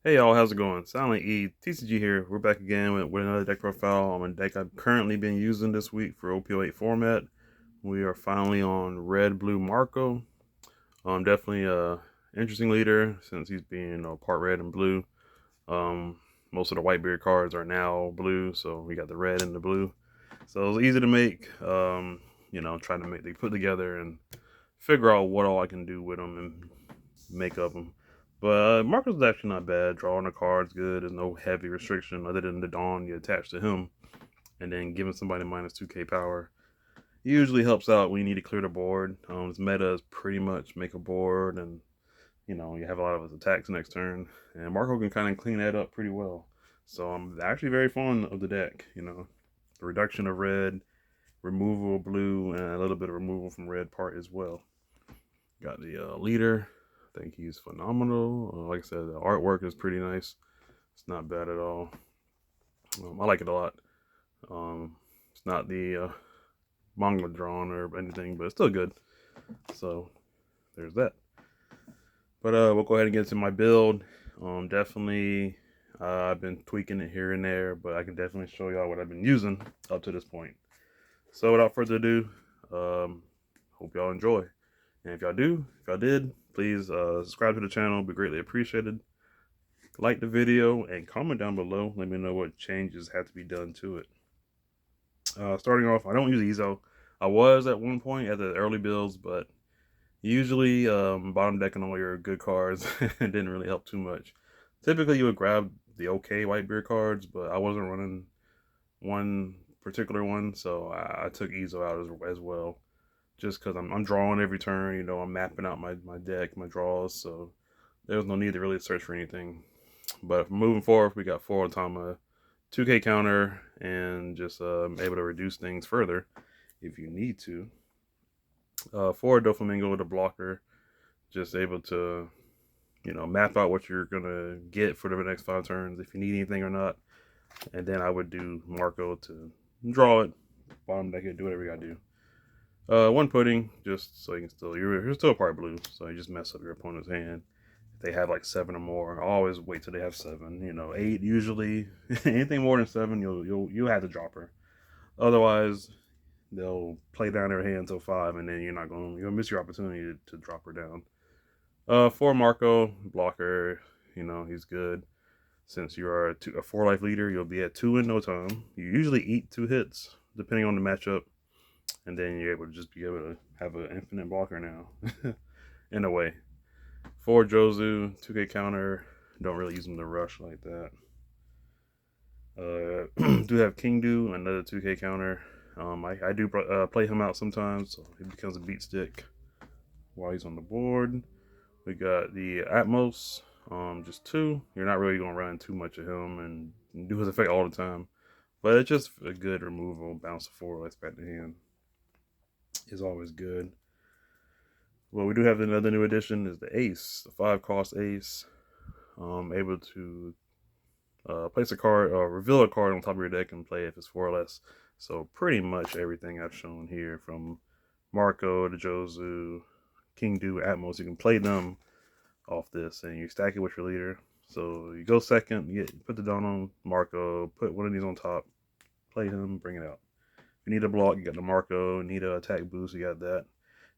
Hey y'all, how's it going? Silent E, TCG here. We're back again with another deck profile on a deck I've currently been using this week for OP-08 format. We are finally on Red Blue Marco. Definitely a interesting leader since he's being part red and blue. Um, Most of the Whitebeard cards are now blue, so we got the red and the blue. So it's easy to make. Trying to make they put together and figure out what all I can do with them and make of them. But Marco's actually not bad. Drawing the cards good. There's no heavy restriction other than the Dawn you attach to him, and then giving somebody minus 2k power usually helps out when you need to clear the board. His meta is pretty much make a board, and you have a lot of his attacks next turn, and Marco can kind of clean that up pretty well. So I'm actually very fond of the deck. The reduction of red, removal of blue, and a little bit of removal from red part as well. Got the leader. I think he's phenomenal. Like I said, the artwork is pretty nice. It's not bad at all. I like it a lot. It's not the manga drawn or anything, but it's still good. So there's that. But we'll go ahead and get into my build. Definitely, I've been tweaking it here and there, but I can definitely show y'all what I've been using up to this point. So without further ado, hope y'all enjoy. And if y'all did, please subscribe to the channel. It'd be greatly appreciated. Like the video and comment down below. Let me know what changes have to be done to it. Starting off, I don't use EZO. I was at one point at the early builds, but usually bottom decking all your good cards didn't really help too much. Typically, you would grab the okay Whitebeard cards, but I wasn't running one particular one, so I took EZO out as well. Just because I'm drawing every turn, I'm mapping out my deck, my draws, so there was no need to really search for anything. But moving forward, we got 4 Otama, 2k counter, and just able to reduce things further if you need to. 4 Doflamingo with a blocker, just able to, map out what you're going to get for the next 5 turns, if you need anything or not. And then I would do Marco to draw it, bottom deck it, do whatever you got to do. 1 pudding, just so you can you're still part blue, so you just mess up your opponent's hand. If they have like 7 or more, always wait till they have 7. 8 usually. Anything more than 7, you'll have to drop her. Otherwise, they'll play down their hand until 5, and then you'll miss your opportunity to drop her down. 4 Marco blocker, he's good. Since you are a 4 life leader, you'll be at 2 in no time. You usually eat 2 hits depending on the matchup, and then you're able to just be able to have an infinite blocker now, in a way. 4 Jozu, 2k counter. Don't really use them to rush like that. Do have King Do, another 2k counter. I do play him out sometimes, so he becomes a beat stick while he's on the board. We got the Atmos, just 2. You're not really going to run too much of him and do his effect all the time. But it's just a good removal. Bounce to 4, let's back to hand. Is always good. Well, we do have another new addition is the Ace, the 5 cost Ace. Able to place a card or reveal a card on top of your deck and play if it's 4 or less. So pretty much everything I've shown here, from Marco to Jozu, King Do, Atmos, you can play them off this, and you stack it with your leader. So you go second, you put the Dawn on Marco, put one of these on top, play him, bring it out. If you need a block, you got the Marco. Need an attack boost, you got that.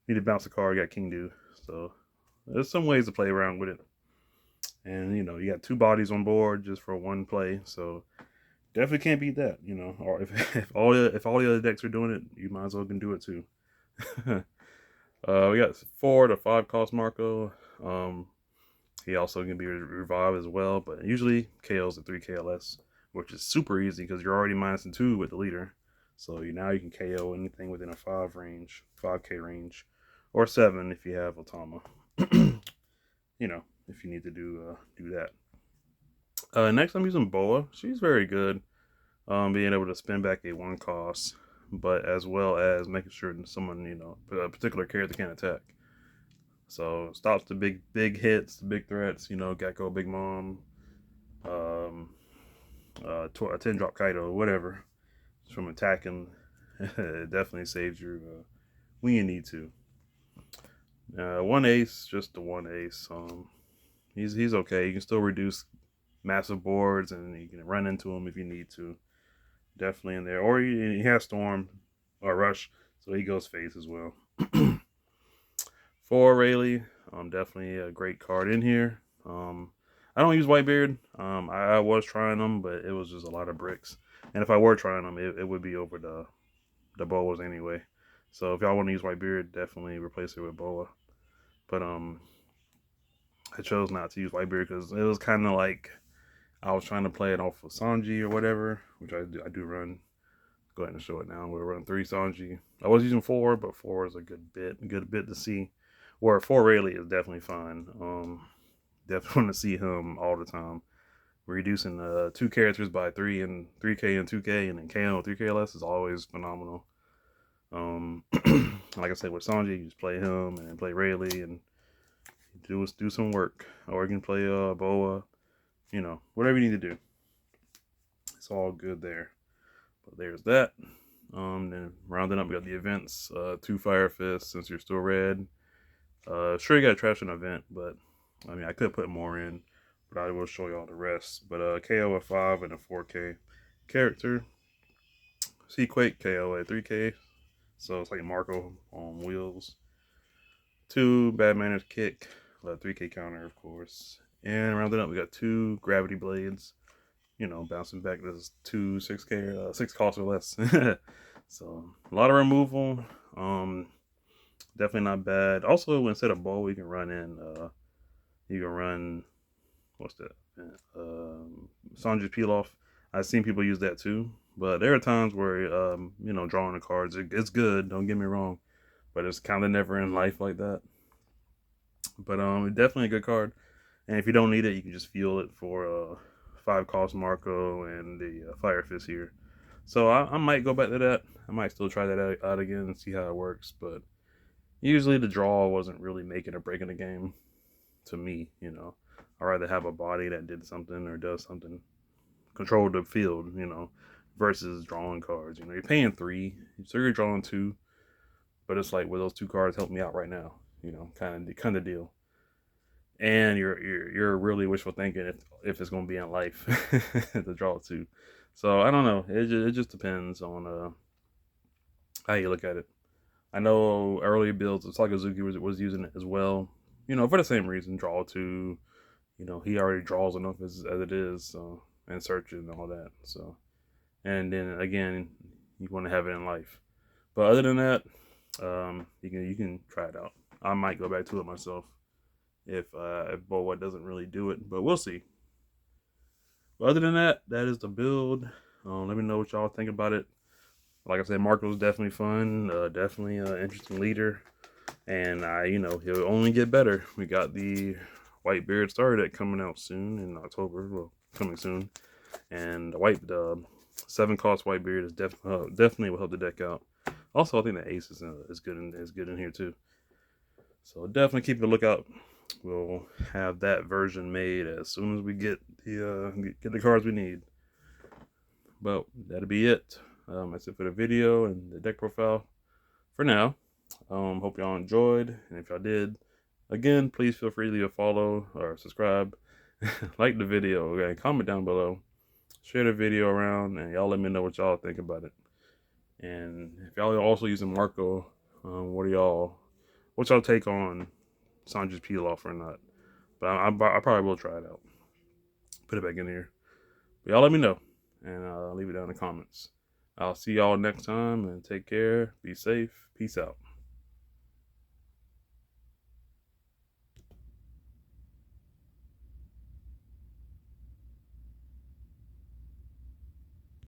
Need to bounce a card, you got King Do. So there's some ways to play around with it. And you got 2 bodies on board just for 1 play, so definitely can't beat that. Or if all the other decks are doing it, you might as well can do it too. We got 4 to 5 cost Marco. He also can be revived as well, but usually KOs at 3 KLS, which is super easy because you're already -2 with the leader. So now you can KO anything within a 5k range, or 7 if you have Otama. If you need to do that. Next, I'm using Boa. She's very good. Being able to spin back a 1 cost, but as well as making sure that someone, a particular character can't attack. So stops the big hits, the big threats. Gecko, Big Mom, a 10 drop Kaido, whatever, from attacking. It definitely saves you when you need to. 1 ace, just the 1 ace. He's okay. You can still reduce massive boards, and you can run into them if you need to. Definitely in there. Or he has Storm or Rush, so he goes face as well. For Rayleigh, definitely a great card in here. I don't use Whitebeard. I was trying them, but it was just a lot of bricks. And if I were trying them, it would be over the boas anyway. So if y'all want to use Whitebeard, definitely replace it with boa. But I chose not to use Whitebeard because it was kind of like I was trying to play it off of Sanji or whatever, which I do run. Go ahead and show it now. We'll run 3 Sanji. I was using 4, but 4 is a good bit to see. Where 4 Rayleigh is definitely fine. Definitely want to see him all the time. Reducing 2 characters by 3 and 3K and 2K, and then KO 3K less is always phenomenal. Like I said with Sanji, you just play him and then play Rayleigh and do some work, or you can play Boa. You know, whatever you need to do. It's all good there. But there's that. Then rounding up, we got the events. 2 Fire Fists since you're still red. Sure, you got to trash an event, but I mean, I could put more in, but I will show y'all the rest. But KO at 5 and a 4K character. Seaquake KO at 3K, so it's like Marco on wheels. 2 Bad Manners Kick, 3K counter, of course. And rounding up, we got 2 Gravity Blades. You know, bouncing back. This is 2 6K, 6 cost or less. So a lot of removal. Definitely not bad. Also, instead of bow, you can run in. You can run. What's that? Sanji's Peel Off. I've seen people use that too. But there are times where you know, drawing the cards, it's good. Don't get me wrong, but it's kind of never in life like that. But definitely a good card. And if you don't need it, you can just fuel it for 5 cost Marco and the Fire Fist here. So I might go back to that. I might still try that out again and see how it works. But usually the draw wasn't really making or breaking the game to me. You know, I'd rather have a body that did something or does something, control the field. You know, versus drawing cards. You know, you're paying 3, so you're drawing 2. But it's like, will those 2 cards help me out right now? You know, kind of deal. And you're really wishful thinking if it's going to be in life to draw 2. So I don't know. It just depends on how you look at it. I know earlier builds, Sakazuki was using it as well. You know, for the same reason, draw 2. You know, he already draws enough as it is, so, and searching and all that. So, and then again, you want to have it in life. But other than that, you can try it out. I might go back to it myself if Boa doesn't really do it, but we'll see. But other than that, that is the build. Let me know what y'all think about it. Like I said, Marco's definitely fun, definitely an interesting leader, and you know, he'll only get better. We got the Whitebeard Star Deck coming out soon in October, well, coming soon, and the 7 cost Whitebeard is definitely will help the deck out. Also, I think the Ace is good in here too. So definitely keep a lookout. We'll have that version made as soon as we get the cards we need. But that'll be it. That's it for the video and the deck profile for now. Hope y'all enjoyed, and if y'all did, again, please feel free to leave a follow or subscribe, like the video, okay, comment down below, share the video around, and y'all let me know what y'all think about it. And if y'all are also using Marco, what's y'all take on Sanji's Peel Off or not? But I probably will try it out. Put it back in here. But y'all let me know, and leave it down in the comments. I'll see y'all next time, and take care. Be safe. Peace out.